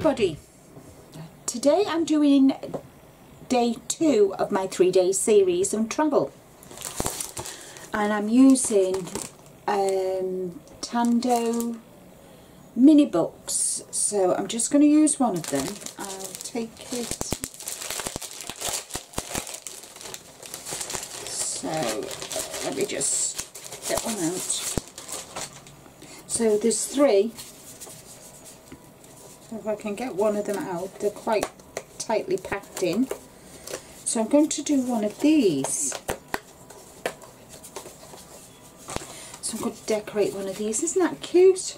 everybody. Today I'm doing day 2 of my 3-day series on travel, and I'm using Tando mini books. So I'm just going to use one of them. I'll take it. So let me just get one out. So there's 3. So if I can get one of them out, they're quite tightly packed in. So I'm going to do one of these. So I'm going to decorate one of these. Isn't that cute?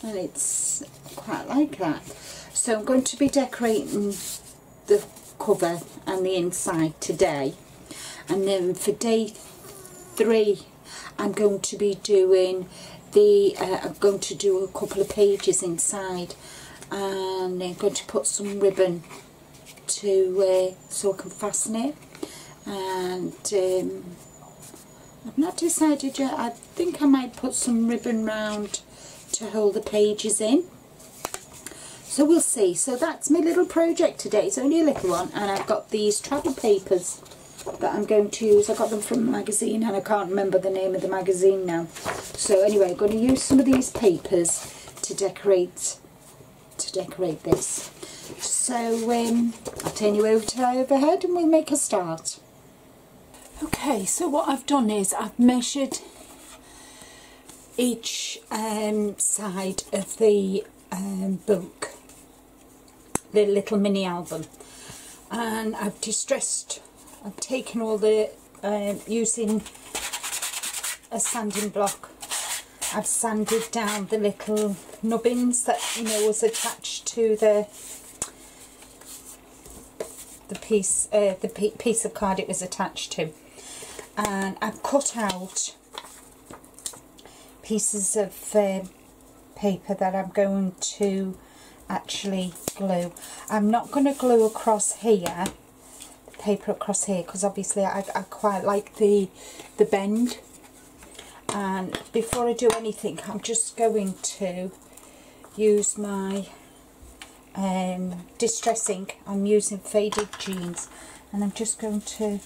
And it's quite like that. So I'm going to be decorating the cover and the inside today. And then for day 3, I'm going to be doing I'm going to do a couple of pages inside, and I'm going to put some ribbon to so I can fasten it. And I've not decided yet. I think I might put some ribbon round to hold the pages in. So we'll see. So that's my little project today. It's only a little one, and I've got these travel papers that I'm going to use. I got them from a magazine and I can't remember the name of the magazine now. So anyway, I'm going to use some of these papers to decorate this. So I'll turn you over to overhead and we'll make a start. Okay, so what I've done is I've measured each side of the book, the little mini album, and I've taken all the, using a sanding block, I've sanded down the little nubbins that, you know, was attached to the piece of card it was attached to. And I've cut out pieces of paper that I'm going to actually glue. I'm not going to glue across here, paper across here, because obviously I quite like the bend. And before I do anything, I'm just going to use my distress ink. I'm using Faded Jeans, and I'm just going to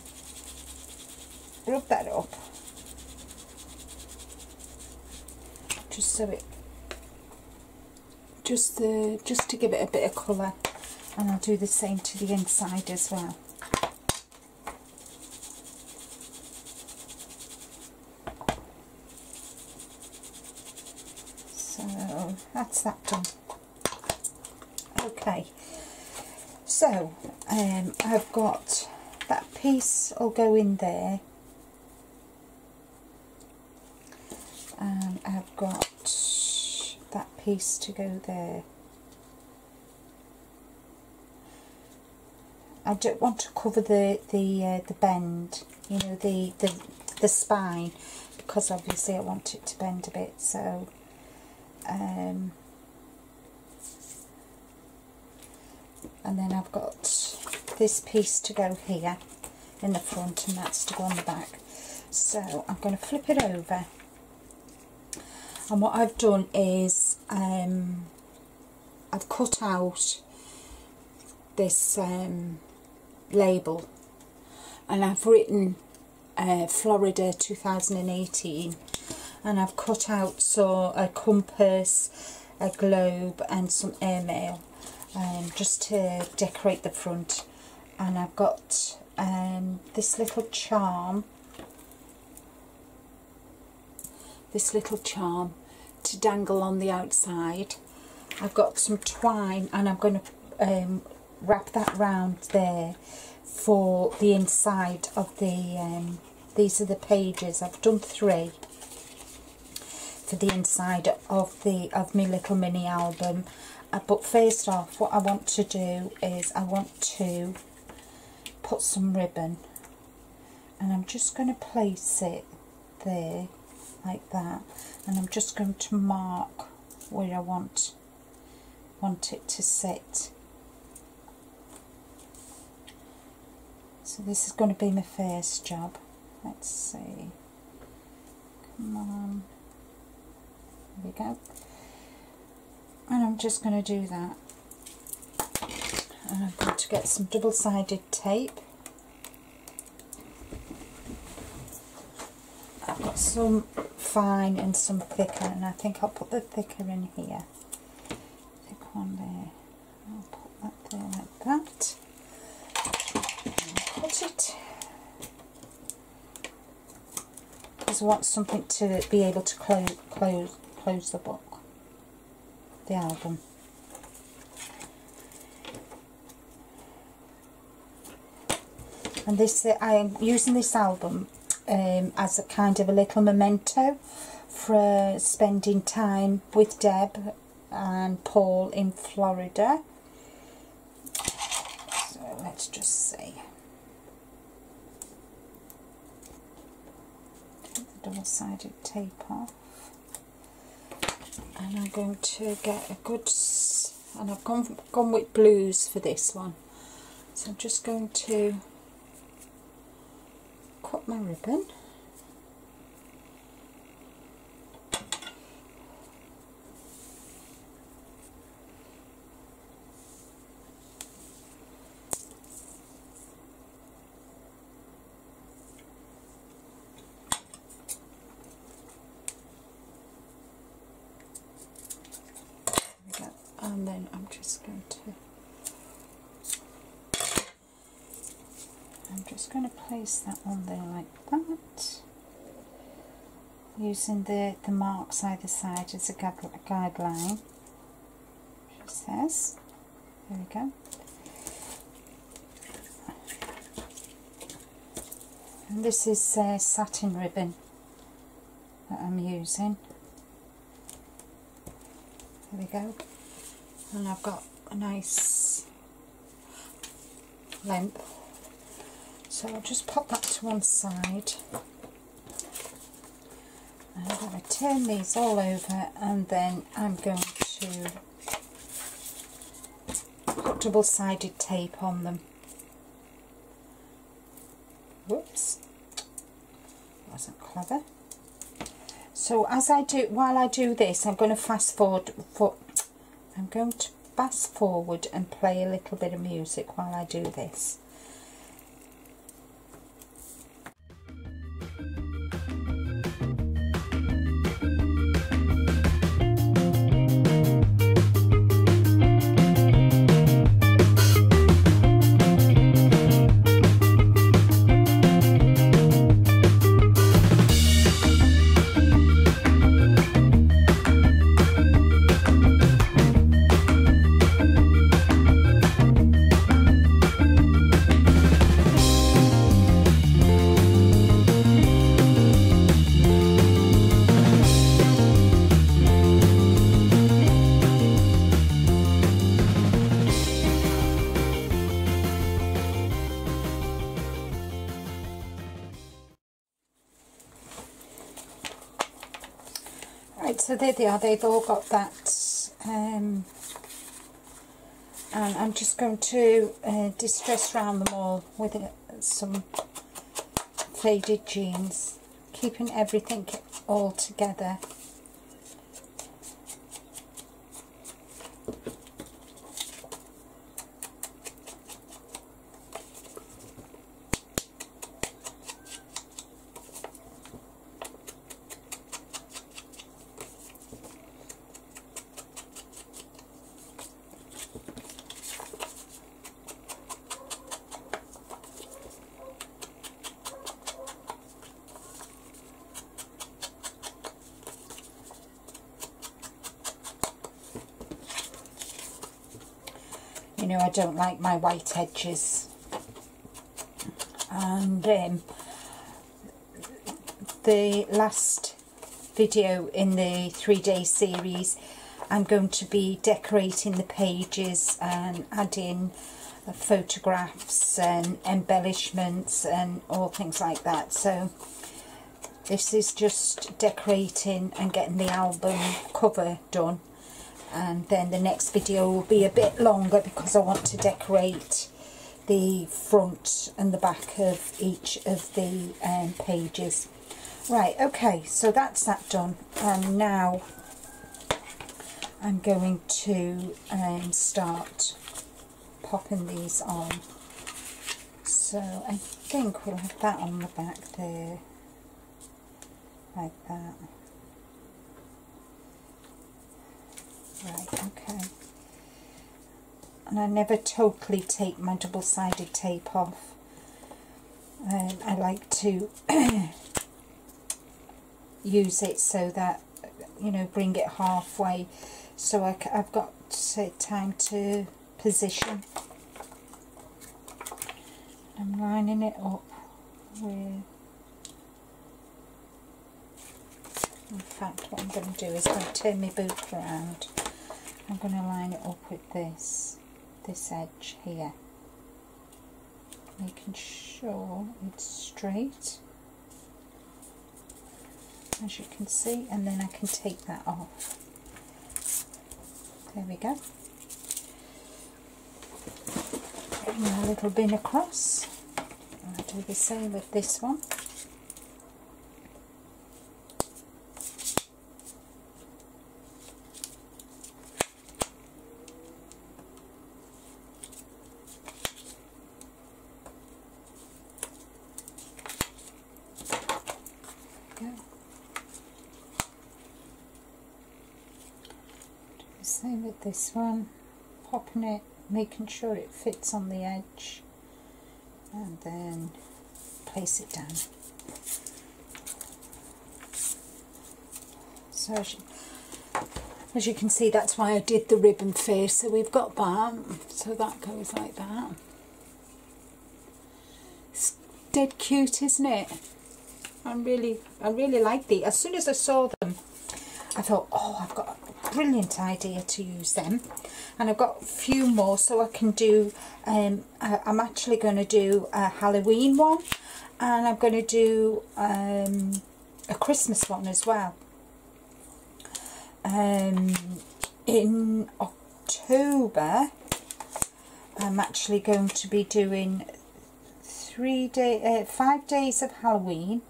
rub that up just so it just to give it a bit of colour, and I'll do the same to the inside as well. So that's that done. Okay, so I've got that piece will go in there, and I've got that piece to go there. I don't want to cover the bend, you know, the spine, because obviously I want it to bend a bit. So and then I've got this piece to go here in the front, and that's to go on the back. So I'm going to flip it over, and what I've done is I've cut out this label, and I've written Florida 2018, and I've cut out a compass, a globe and some airmail, just to decorate the front. And I've got this little charm to dangle on the outside. I've got some twine, and I'm going to wrap that round there for the inside of the these are the pages. I've done 3 for the inside of my little mini album. But first off, what I want to do is I want to put some ribbon, and I'm just going to place it there like that, and I'm just going to mark where I want it to sit. So this is going to be my first job. Let's see. Come on. There we go. And I'm just going to do that. And I'm going to get some double-sided tape. I've got some fine and some thicker, and I think I'll put the thicker in here. Thick one there. I'll put that there like that. And cut it. Because I want something to be able to close the book, the album. And this, I am using this album as a kind of a little memento for spending time with Deb and Paul in Florida. So let's just see. Take the double-sided tape off. And I'm going to get a good, and I've gone with blues for this one. So I'm just going to cut my ribbon. And then I'm just going to place that on there like that, using the marks either side as a guideline. She says, there we go. And this is satin ribbon that I'm using. There we go. And I've got a nice length, so I'll just pop that to one side. And I'm going to turn these all over, and then I'm going to put double-sided tape on them. Whoops, wasn't clever. So while I do this, I'm going to fast forward and play a little bit of music while I do this. So there they are, they've all got that, and I'm just going to distress round them all with some faded jeans, keeping everything all together. You know, I don't like my white edges, and the last video in the 3-day series, I'm going to be decorating the pages and adding photographs and embellishments and all things like that. So this is just decorating and getting the album cover done. And then the next video will be a bit longer because I want to decorate the front and the back of each of the pages. Right, okay, so that's that done, and now I'm going to start popping these on. So I think we'll have that on the back there, like that. Right, okay. And I never totally take my double-sided tape off. I like to use it so that, you know, bring it halfway, so I've got time to position. I'm lining it up with, in fact what I'm going to do is I'm going to turn my book around. I'm going to line it up with this edge here, making sure it's straight, as you can see, and then I can take that off. There we go. Bring my little bin across. I'll do the same with this one. Same with this one, popping it, making sure it fits on the edge, and then place it down. So as you can see, that's why I did the ribbon first. So we've got that, so that goes like that. It's dead cute, isn't it? I really like these. As soon as I saw them, I thought, oh, I've got a brilliant idea to use them, and I've got a few more, so I can do, I'm actually going to do a Halloween one, and I'm going to do a Christmas one as well. In October, I'm actually going to be doing 5 days of Halloween.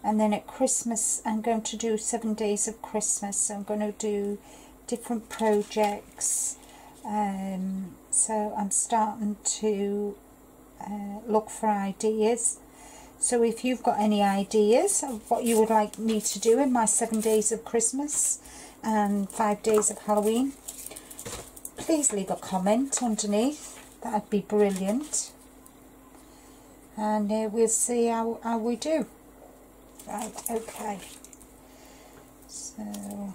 And then at Christmas, I'm going to do 7 days of Christmas. So I'm going to do different projects. So I'm starting to look for ideas. So if you've got any ideas of what you would like me to do in my 7 days of Christmas and 5 days of Halloween, please leave a comment underneath. That'd be brilliant. And we'll see how we do. Right, okay, so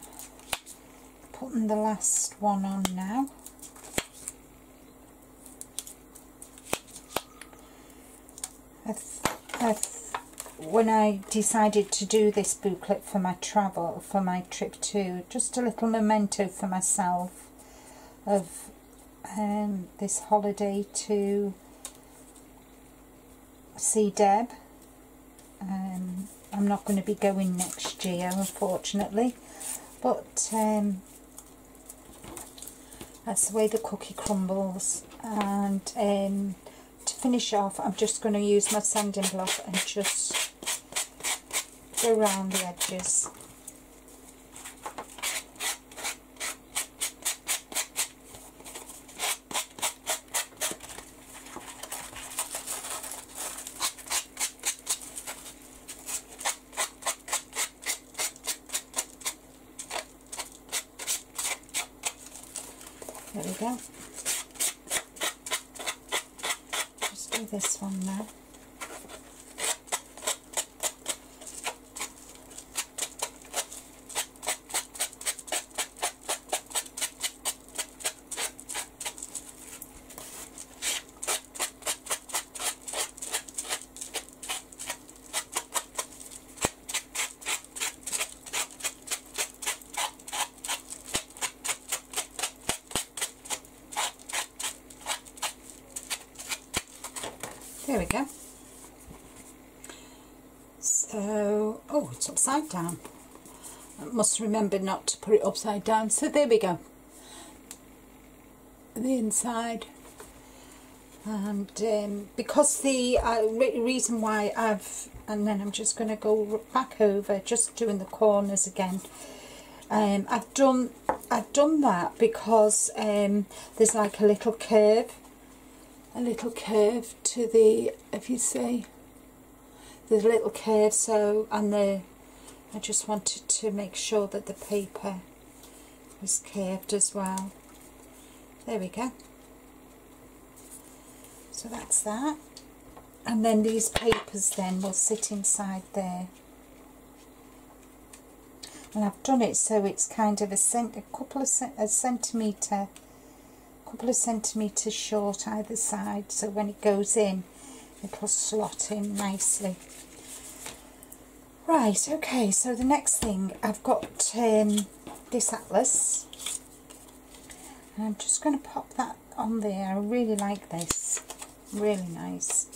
putting the last one on now. When I decided to do this booklet for my travel, for my trip to, just a little memento for myself of this holiday to see Deb. I'm not going to be going next year, unfortunately, but that's the way the cookie crumbles. And to finish off, I'm just going to use my sanding block and just go around the edges. There we go. Just do this one now. There we go. So, oh, it's upside down. I must remember not to put it upside down. So there we go. The inside. And because the reason why and then I'm just going to go back over, just doing the corners again. I've done that because there's like a little curve a little curve to the, if you see, there's a little curve, so, and I just wanted to make sure that the paper was curved as well. There we go. So that's that. And then these papers then will sit inside there. And I've done it so it's kind of a couple of centimetres short either side, so when it goes in it'll slot in nicely. Right, okay, so the next thing, I've got this atlas, and I'm just going to pop that on there. I really like this, really nice.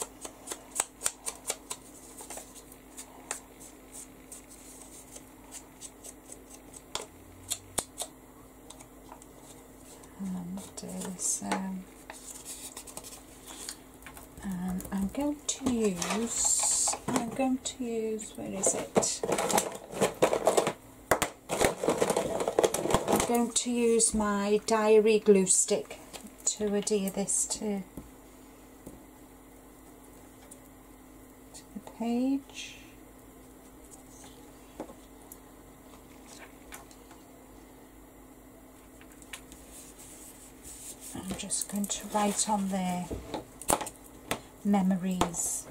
And I'm going to use, where is it? I'm going to use my diary glue stick to adhere this to the page. I'm just going to write on there, memories.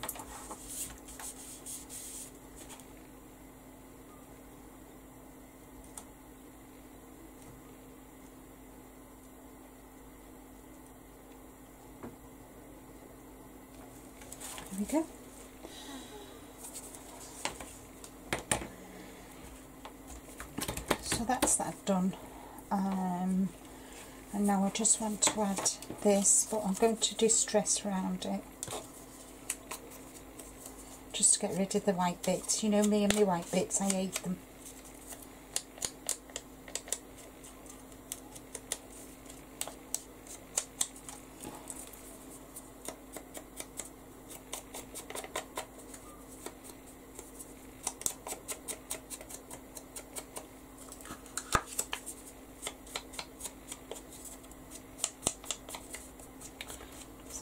There we go. So that's that done. And now I just want to add this, but I'm going to distress around it just to get rid of the white bits. You know me and my white bits, I hate them.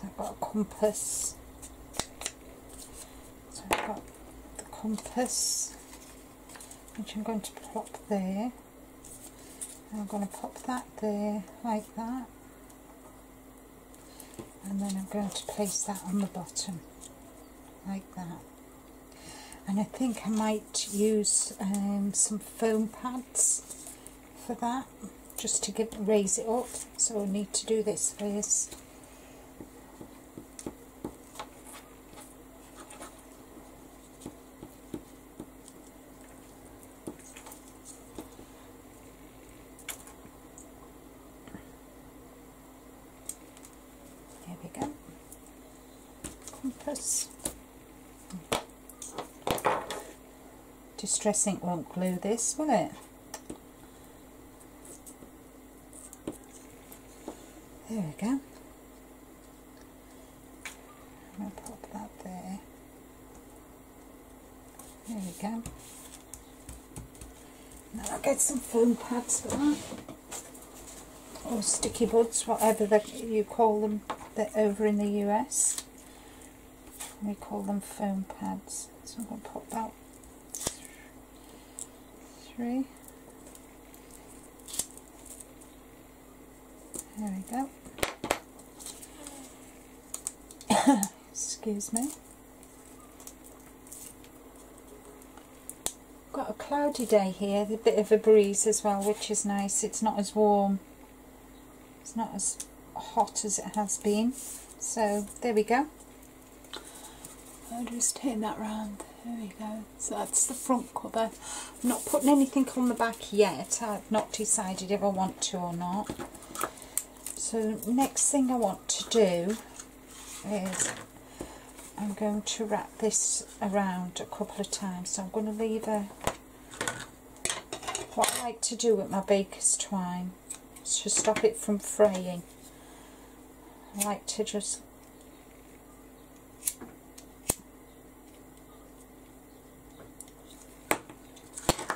I've got a compass, so I've got the compass which I'm going to plop there, and I'm going to pop that there like that, and then I'm going to place that on the bottom like that. And I think I might use some foam pads for that, just to raise it up, so I need to do this first. There we go. Compass. Distress ink won't glue this, will it? There we go. I'm going to pop that there. There we go. Now I'll get some foam pads for that, or sticky buds, whatever you call them over in the US. We call them foam pads. So I'm going to pop that 3. There we go. Excuse me. Got a cloudy day here, a bit of a breeze as well, which is nice. It's not as warm, it's not as hot as it has been. So there we go. I'll just turn that round. There we go. So that's the front cover. I'm not putting anything on the back yet. I've not decided if I want to or not. So next thing I want to do is I'm going to wrap this around a couple of times. So I'm going to leave what I like to do with my baker's twine is to stop it from fraying. I like to just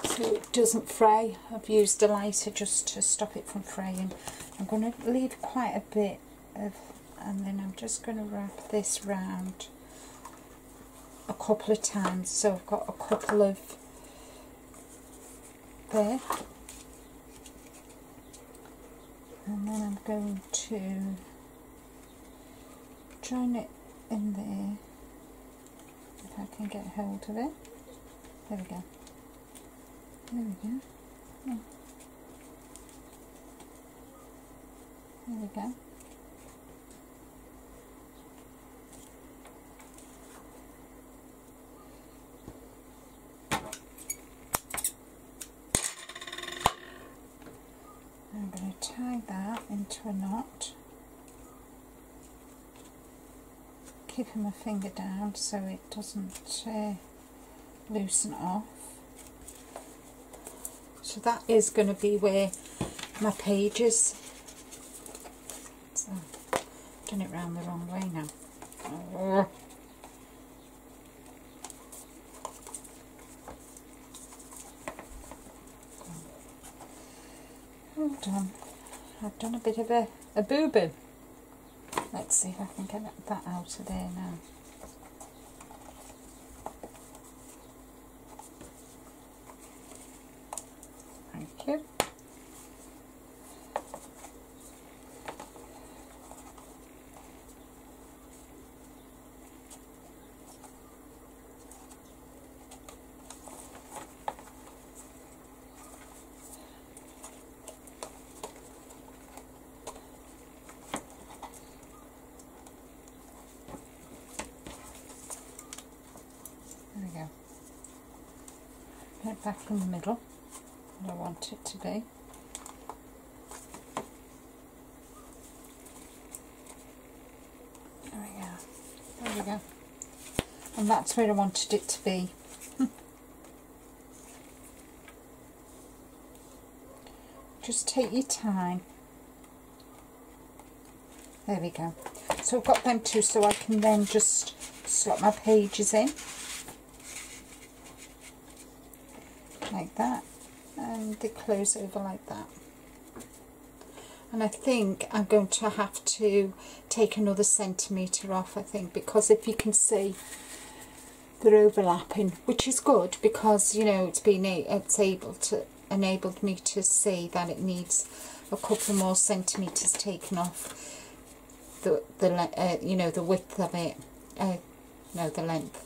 so it doesn't fray. I've used a lighter just to stop it from fraying. I'm going to leave quite a bit of and then I'm just going to wrap this round a couple of times, so I've got a couple of there, and then I'm going to join it in there if I can get hold of it. There we go. There we go. Oh. There we go. I'm going to tie that into a knot, keeping my finger down so it doesn't loosen off. So that is going to be where my page is. So I've done it round the wrong way now. Oh. Hold on, I've done a bit of a boo-boo. Let's see if I can get that out of there now. Thank you. There we go. Put it back in the middle where I want it to be. There we go. There we go. And that's where I wanted it to be. Just take your time. There we go. So I've got them two, so I can then just slot my pages in like that, and they close over like that. And I think I'm going to have to take another centimetre off, I think, because if you can see they're overlapping, which is good because, you know, enabled me to see that it needs a couple more centimetres taken off you know, the width of it, no, the length.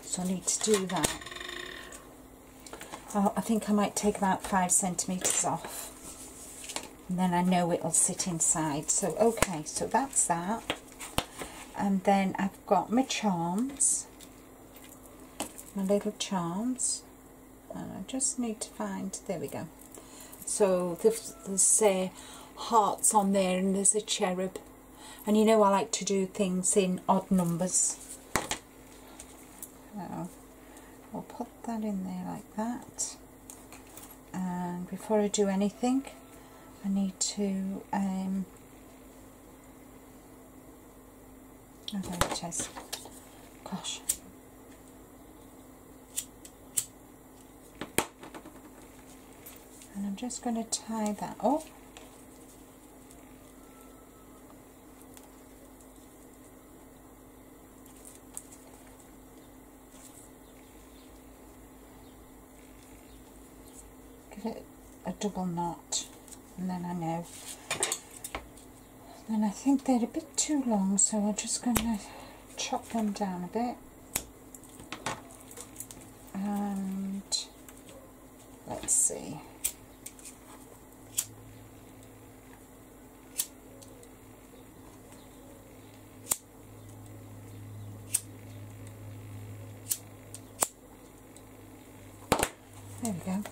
So I need to do that. I think I might take about 5 centimetres off, and then I know it'll sit inside. So okay, so that's that. And then I've got my charms, my little charms, and I just need to find, there we go. So there's hearts on there, and there's a cherub, and you know I like to do things in odd numbers. So I'll put that in there like that, and before I do anything I need to oh, there it is, gosh, and I'm just going to tie that up. Give it a double knot, and then I know. And I think they're a bit too long, so I'm just going to chop them down a bit. And let's see. There we go.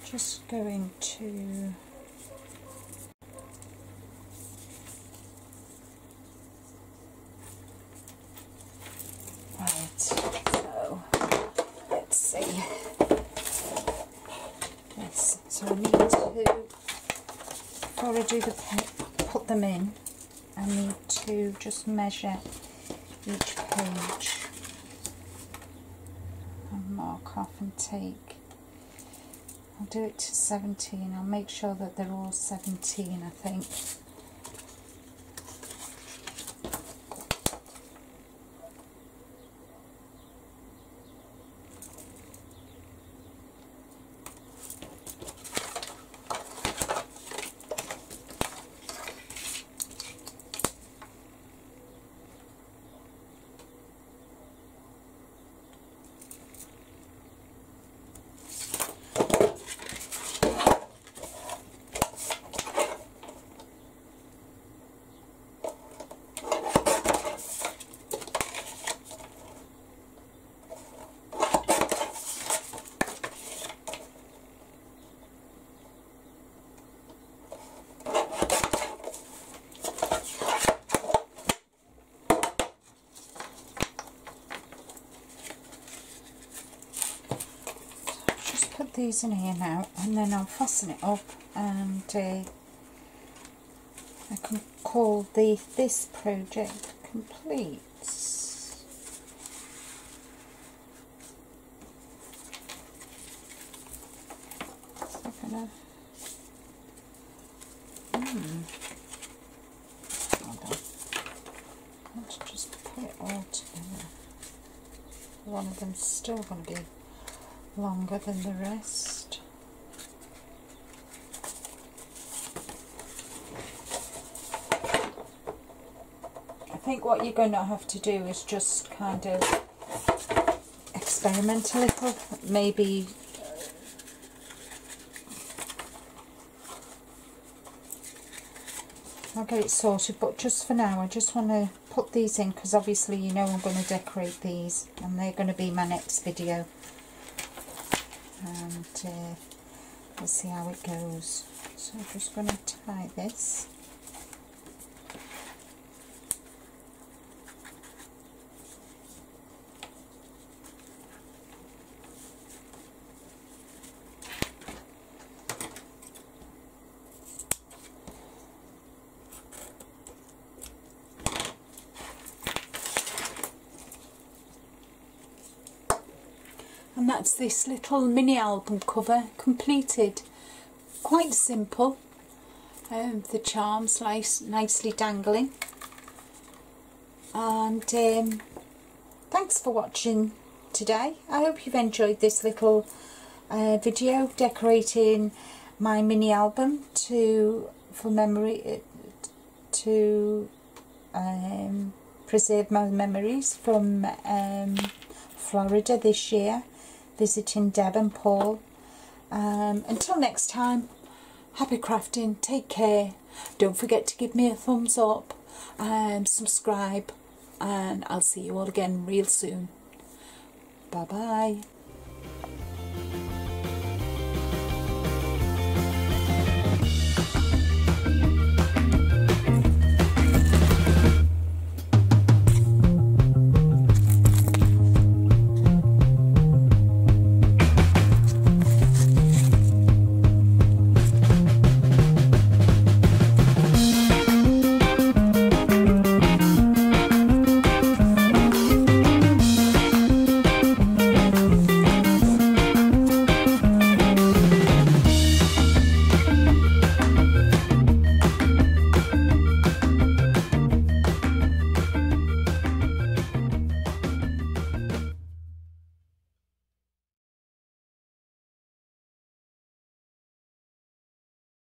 Just going to right, so let's see. Yes, so I need to, before I do put them in, I need to just measure each page and mark off and take. I'll do it to 17. I'll make sure that they're all 17, I think. these in here now, and then I'll fasten it up, and I can call this project complete. So I'm gonna hold on. Let's just put it all together. One of them's still going to be longer than the rest. I think what you're going to have to do is just kind of experiment a little. Maybe I'll get it sorted, but just for now I just want to put these in, because obviously you know I'm going to decorate these and they're going to be my next video, and we'll see how it goes. So I'm just going to tie this. And that's this little mini album cover completed. Quite simple. The charms nicely dangling. And thanks for watching today. I hope you've enjoyed this little video decorating my mini album for memory, to preserve my memories from Florida this year, visiting Deb and Paul. Until next time, happy crafting, take care, don't forget to give me a thumbs up and subscribe, and I'll see you all again real soon. Bye bye.